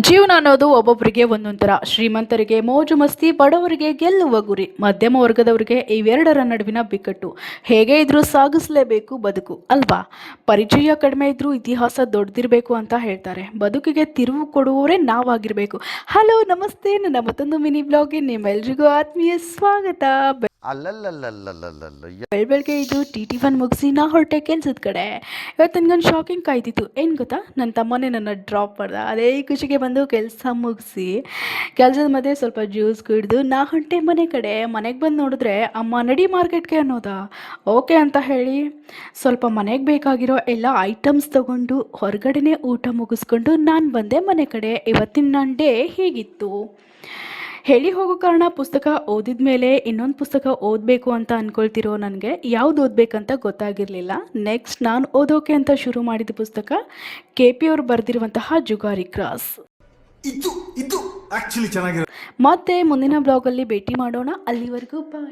ಜೀವನ ಅನ್ನೋದು ಒಬ್ಬೊಬ್ಬರಿಗೆ ಒಂದೊಂದು ಥರ. ಶ್ರೀಮಂತರಿಗೆ ಮೋಜು ಮಸ್ತಿ, ಬಡವರಿಗೆ ಗೆಲ್ಲುವ ಗುರಿ, ಮಧ್ಯಮ ವರ್ಗದವರಿಗೆ ಇವೆರಡರ ನಡುವಿನ ಬಿಕ್ಕಟ್ಟು. ಹೇಗೆ ಇದ್ರೂ ಸಾಗಿಸಲೇಬೇಕು ಬದುಕು ಅಲ್ವಾ. ಪರಿಚಯ ಕಡಿಮೆ ಇದ್ರೂ ಇತಿಹಾಸ ದೊಡ್ಡದಿರಬೇಕು ಅಂತ ಹೇಳ್ತಾರೆ. ಬದುಕಿಗೆ ತಿರುವು ಕೊಡುವವರೇ ನಾವಾಗಿರಬೇಕು. ಹಲೋ ನಮಸ್ತೆ, ನನ್ನ ಮತ್ತೊಂದು ಮಿನಿ ಬ್ಲಾಗ್ಗೆ ನಿಮ್ಮೆಲ್ರಿಗೂ ಆತ್ಮೀಯ ಸ್ವಾಗತ. ಅಲ್ಲಲ್ಲಲ್ಲಲ್ಲಲ್ಲಲ್ಲ ಬೆಳಗ್ಗೆ ಇದು ಟಿಫನ್ ಮುಗಿಸಿ ನಾ ಹೊರಟೆ ಕೆಲ್ಸದ ಕಡೆ. ಇವತ್ತು ನನಗೊಂದು ಶಾಕಿಂಗ್ ಕಾಯ್ತಿತ್ತು. ಏನು ಗೊತ್ತಾ, ನನ್ನ ತಮ್ಮನೇ ನನ್ನ ಡ್ರಾಪ್ ಮಾಡ್ದ. ಅದೇ ಖುಷಿಗೆ ಬಂದು ಕೆಲಸ ಮುಗಿಸಿ ಕೆಲಸದ ಮಧ್ಯೆ ಸ್ವಲ್ಪ ಜ್ಯೂಸ್ ಕುಡಿದು ನಾ ಹೊಂಟೆ ಮನೆ ಕಡೆ. ಮನೆಗೆ ಬಂದು ನೋಡಿದ್ರೆ ಅಮ್ಮ ನಡಿ ಮಾರ್ಕೆಟ್ಗೆ ಅನ್ನೋದಾ. ಓಕೆ ಅಂತ ಹೇಳಿ ಸ್ವಲ್ಪ ಮನೆಗೆ ಬೇಕಾಗಿರೋ ಎಲ್ಲ ಐಟಮ್ಸ್ ತೊಗೊಂಡು ಹೊರಗಡೆನೇ ಊಟ ಮುಗಿಸ್ಕೊಂಡು ನಾನು ಬಂದೆ ಮನೆ ಕಡೆ. ಇವತ್ತಿನ ನನ್ನ ಡೇ ಹೀಗಿತ್ತು. ಹೇಳಿ ಹೋಗೋ ಕಾರಣ, ಪುಸ್ತಕ ಓದಿದ ಮೇಲೆ ಇನ್ನೊಂದು ಪುಸ್ತಕ ಓದಬೇಕು ಅಂತ ಅಂದ್ಕೊಳ್ತಿರೋ ನನಗೆ ಯಾವುದು ಓದಬೇಕಂತ ಗೊತ್ತಾಗಿರಲಿಲ್ಲ. ನೆಕ್ಸ್ಟ್ ನಾನು ಓದೋಕೆ ಅಂತ ಶುರು ಮಾಡಿದ ಪುಸ್ತಕ KP ಅವರು ಬರೆದಿರುವಂತಹ ಜುಗಾರಿ ಕ್ರಾಸ್. ಇದು ಆಕ್ಚುಲಿ ಚೆನ್ನಾಗಿರೋ. ಮತ್ತೆ ಮುಂದಿನ ಬ್ಲಾಗಲ್ಲಿ ಭೇಟಿ ಮಾಡೋಣ. ಅಲ್ಲಿವರೆಗೂ ಬಾಯ್.